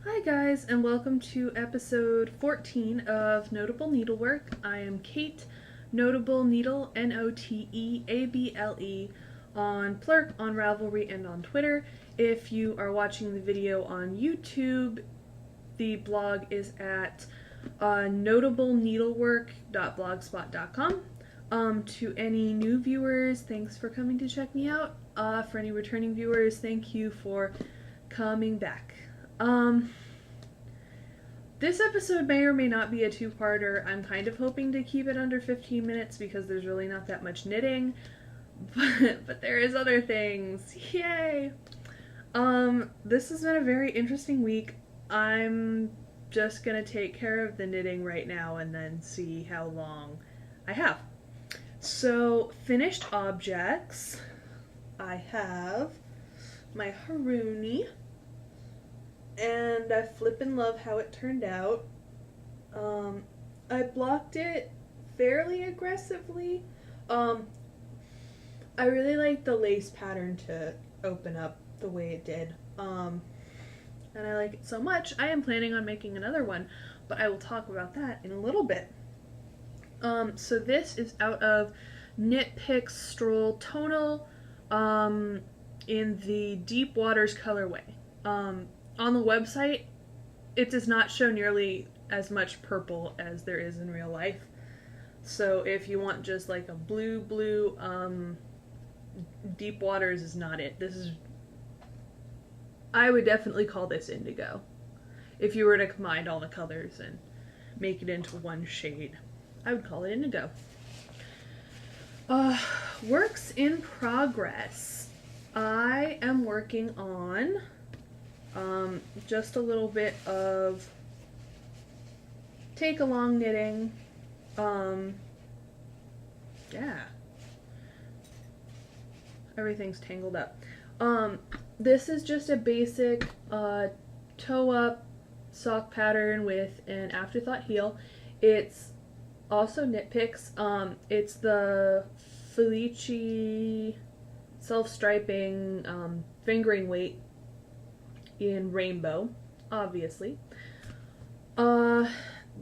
Hi guys, and welcome to episode 14 of Notable Needlework. I am Kate, Notable Needle, Noteable, on Plurk, on Ravelry, and on Twitter. If you are watching the video on YouTube, the blog is at notableneedlework.blogspot.com. To any new viewers, thanks for coming to check me out. For any returning viewers, thank you for coming back. This episode may or may not be a two-parter. I'm kind of hoping to keep it under 15 minutes because there's really not that much knitting, but there is other things. Yay! This has been a very interesting week. I'm just gonna take care of the knitting right now and then see how long I have. So, finished objects. I have my Haruni, and I flippin' love how it turned out. I blocked it fairly aggressively. I really like the lace pattern to open up the way it did. And I like it so much, I am planning on making another one, but I will talk about that in a little bit. So this is out of Knit Picks Stroll Tonal, in the Deep Waters colorway. On the website, it does not show nearly as much purple as there is in real life. So if you want just like a blue, Deep Waters is not it. I would definitely call this indigo. If you were to combine all the colors and make it into one shade, I would call it indigo. Works in progress. I am working on just a little bit of take along knitting. Yeah. Everything's tangled up. This is just a basic toe up sock pattern with an afterthought heel. It's also Knit Picks. It's the Felici self-striping fingering weight in rainbow, obviously.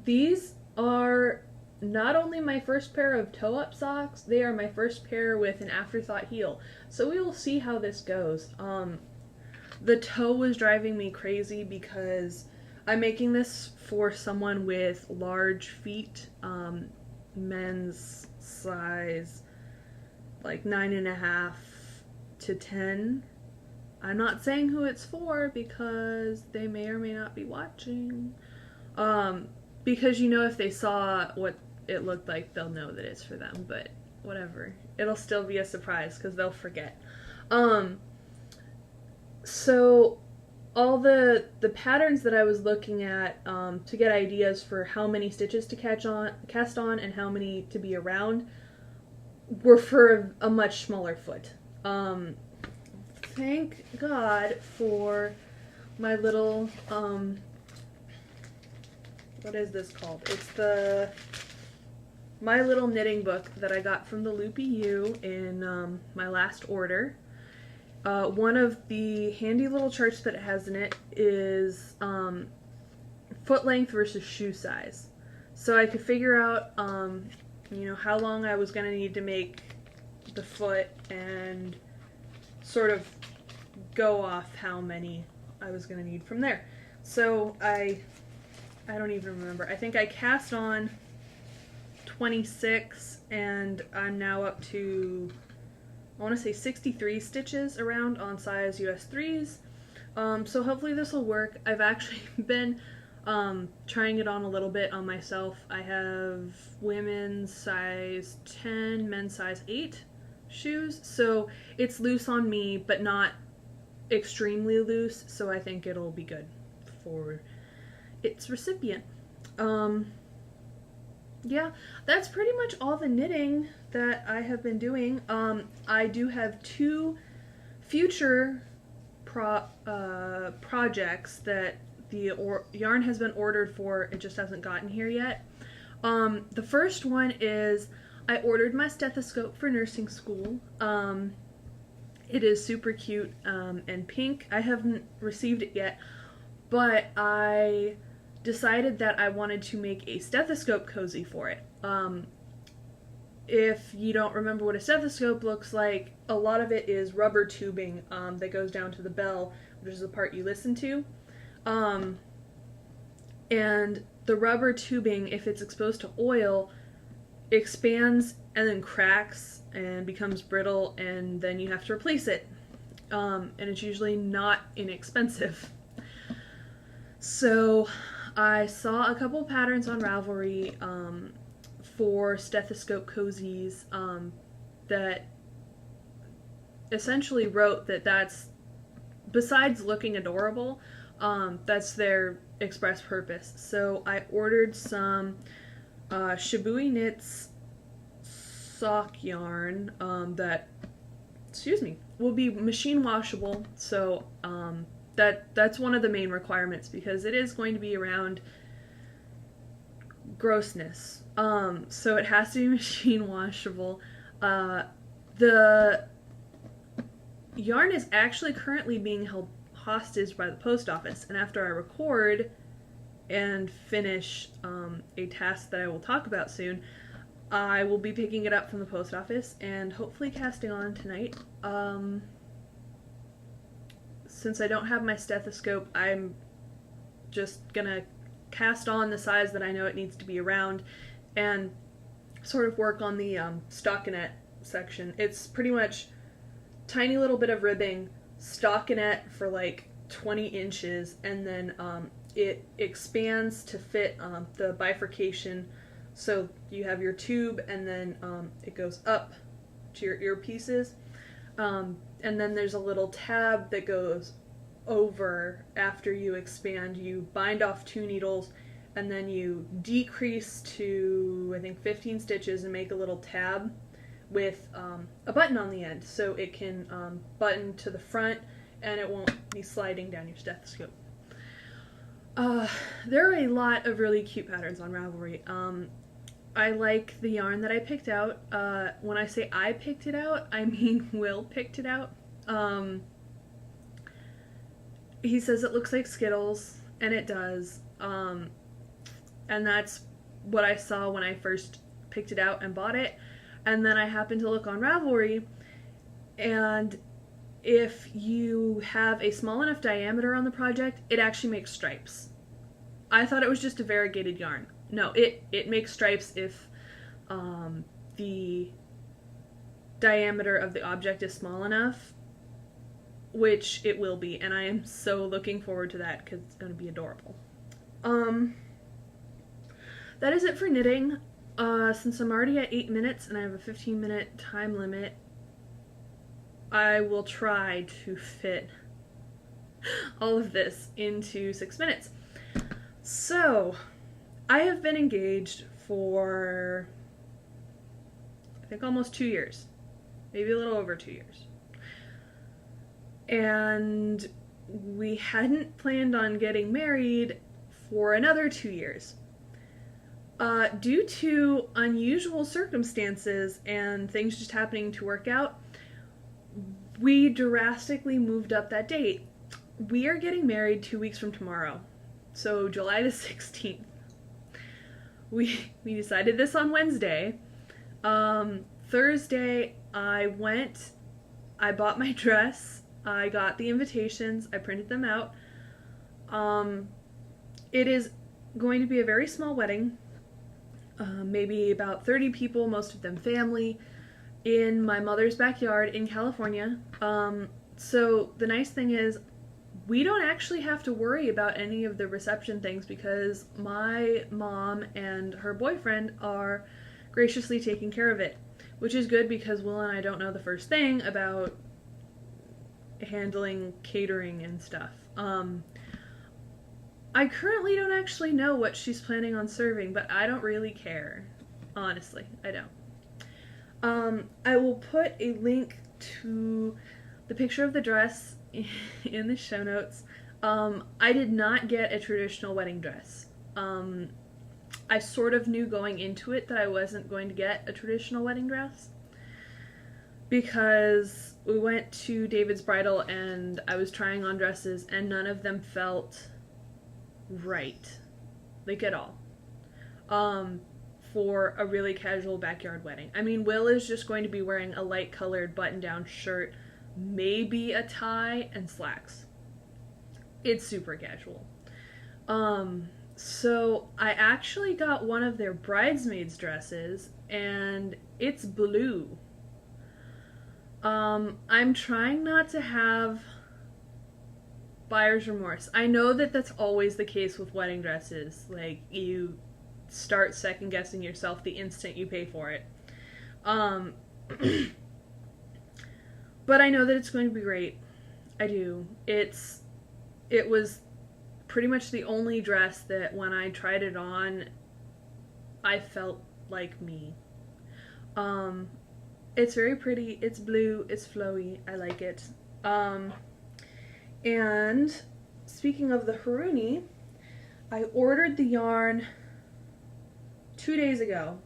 These are not only my first pair of toe-up socks, they are my first pair with an afterthought heel. So we will see how this goes. The toe was driving me crazy because I'm making this for someone with large feet, men's size, like 9.5 to 10. I'm not saying who it's for because they may or may not be watching. Because if they saw what it looked like, they'll know that it's for them, but whatever. It'll still be a surprise because they'll forget. So all the patterns that I was looking at to get ideas for how many stitches to cast on and how many to be around were for a much smaller foot. Thank God for my little, what is this called? It's the My Little Knitting book that I got from the Loopy U in my last order. One of the handy little charts that it has in it is foot length versus shoe size. So I could figure out, how long I was going to need to make the foot and sort of go off how many I was going to need from there. So I don't even remember. I think I cast on 26 and I'm now up to, I want to say 63 stitches around on size US 3s. So hopefully this will work. I've actually been trying it on a little bit on myself. I have women's size 10, men's size 8 shoes, so it's loose on me, but not extremely loose, so I think it'll be good for its recipient. Yeah, that's pretty much all the knitting that I have been doing. I do have 2 future projects that the yarn has been ordered for, it just hasn't gotten here yet. The first one is I ordered my stethoscope for nursing school. It is super cute and pink. I haven't received it yet. but I decided that I wanted to make a stethoscope cozy for it. If you don't remember what a stethoscope looks like, a lot of it is rubber tubing that goes down to the bell, which is the part you listen to. And the rubber tubing, if it's exposed to oil, expands and then cracks and becomes brittle, and then you have to replace it. And it's usually not inexpensive. So I saw a couple patterns on Ravelry for stethoscope cozies that essentially wrote that that's, besides looking adorable, that's their express purpose. So I ordered some Shibui Knits sock yarn that, will be machine washable. So that's one of the main requirements, because it is going to be around grossness. So it has to be machine washable. The yarn is actually currently being held hostage by the post office, and after I record and finish a task that I will talk about soon, I will be picking it up from the post office and hopefully casting on tonight. Since I don't have my stethoscope, I'm just gonna cast on the size that I know it needs to be around and sort of work on the stockinette section. It's pretty much tiny little bit of ribbing, stockinette for like 20 inches, and then it expands to fit the bifurcation, so you have your tube, and then it goes up to your earpieces, and then there's a little tab that goes over after you expand. You bind off 2 needles, and then you decrease to, I think, 15 stitches and make a little tab with a button on the end, so it can button to the front and it won't be sliding down your stethoscope. There are a lot of really cute patterns on Ravelry. I like the yarn that I picked out. When I say I picked it out, I mean Will picked it out. He says it looks like Skittles, and it does. And that's what I saw when I first picked it out and bought it. And then I happened to look on Ravelry, and if you have a small enough diameter on the project, it actually makes stripes. I thought it was just a variegated yarn. No, it makes stripes if the diameter of the object is small enough, which it will be, and I am so looking forward to that because it's going to be adorable. That is it for knitting. Since I'm already at 8 minutes and I have a 15-minute time limit, I will try to fit all of this into 6 minutes. So, I have been engaged for, I think, almost 2 years. Maybe a little over 2 years. And we hadn't planned on getting married for another 2 years. Due to unusual circumstances and things just happening to work out, we drastically moved up that date. We are getting married 2 weeks from tomorrow, so July the 16th. We decided this on Wednesday. Thursday, I bought my dress, I got the invitations, I printed them out. It is going to be a very small wedding. Maybe about 30 people, most of them family, in my mother's backyard in California. So the nice thing is we don't actually have to worry about any of the reception things because my mom and her boyfriend are graciously taking care of it, which is good because Will and I don't know the first thing about handling catering and stuff. I currently don't actually know what she's planning on serving, but I don't really care. Honestly, I don't. I will put a link to the picture of the dress in the show notes. I did not get a traditional wedding dress. I sort of knew going into it that I wasn't going to get a traditional wedding dress because we went to David's Bridal and I was trying on dresses and none of them felt right, like at all, for a really casual backyard wedding. I mean, Will is just going to be wearing a light colored button down shirt, maybe a tie and slacks. It's super casual. So I actually got one of their bridesmaids dresses, and it's blue. I'm trying not to have buyer's remorse. I know that that's always the case with wedding dresses. Like, you start second guessing yourself the instant you pay for it. But I know that it's going to be great. I do. It was pretty much the only dress that when I tried it on, I felt like me. It's very pretty. It's blue. It's flowy. I like it. And speaking of the Haruni, I ordered the yarn 2 days ago.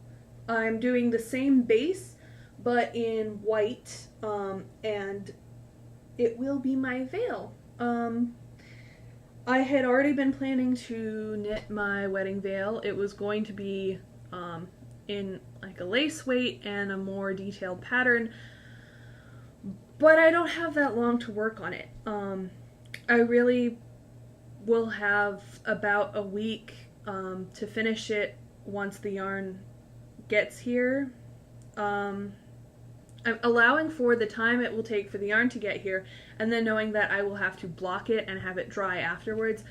I'm doing the same base, but in white, and it will be my veil. I had already been planning to knit my wedding veil. It was going to be in like a lace weight and a more detailed pattern, but I don't have that long to work on it. I really will have about a week to finish it once the yarn gets here. I'm allowing for the time it will take for the yarn to get here, and then knowing that I will have to block it and have it dry afterwards.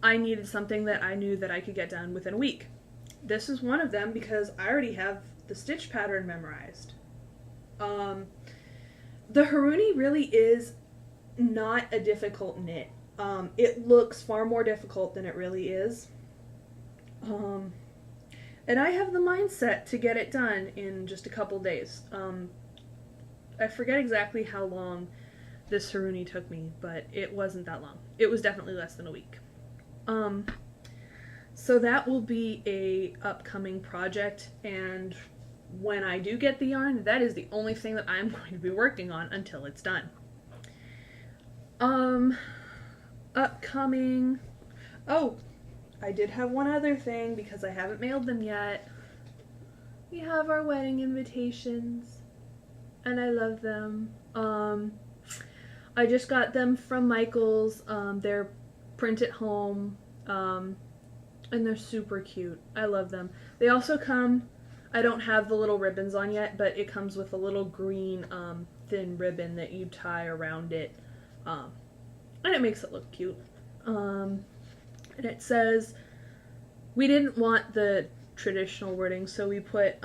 I needed something that I knew that I could get done within a week. This is one of them because I already have the stitch pattern memorized. The Haruni really is not a difficult knit. It looks far more difficult than it really is. And I have the mindset to get it done in just a couple days. I forget exactly how long this Haruni took me, but it wasn't that long. It was definitely less than a week. So that will be a upcoming project, and when I do get the yarn, that is the only thing that I'm going to be working on until it's done. Upcoming... Oh, I did have one other thing because I haven't mailed them yet. We have our wedding invitations, and I love them. I just got them from Michaels. They're print at home, and they're super cute. I love them. They also come, I don't have the little ribbons on yet, but it comes with a little green thin ribbon that you tie around it, and it makes it look cute. And it says, we didn't want the traditional wording, so we put,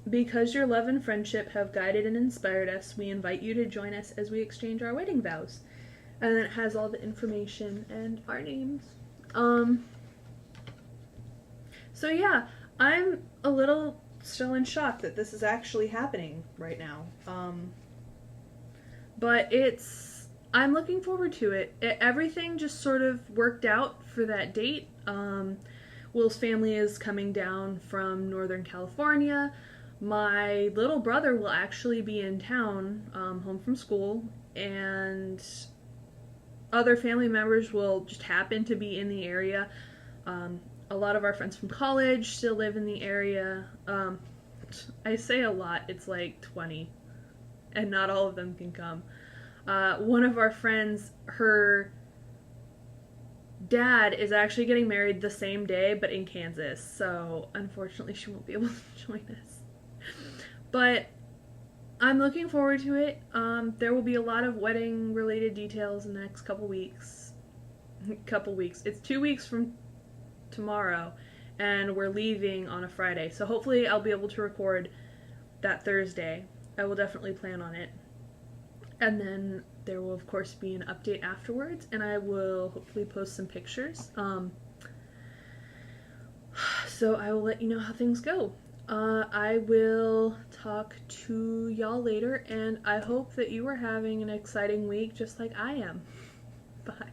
because your love and friendship have guided and inspired us, we invite you to join us as we exchange our wedding vows. And then it has all the information and our names. So yeah, I'm a little still in shock that this is actually happening right now. But I'm looking forward to it. Everything just sort of worked out for that date. Will's family is coming down from Northern California. My little brother will actually be in town, home from school, and other family members will just happen to be in the area. A lot of our friends from college still live in the area. I say a lot, it's like 20, and not all of them can come. One of our friends, her dad is actually getting married the same day, but in Kansas, so unfortunately she won't be able to join us. But I'm looking forward to it. There will be a lot of wedding related details in the next couple weeks. It's 2 weeks from tomorrow, and we're leaving on a Friday, so hopefully I'll be able to record that Thursday. I will definitely plan on it. And then there will of course be an update afterwards, and I will hopefully post some pictures. So I will let you know how things go. I will talk to y'all later, and I hope that you are having an exciting week just like I am. Bye.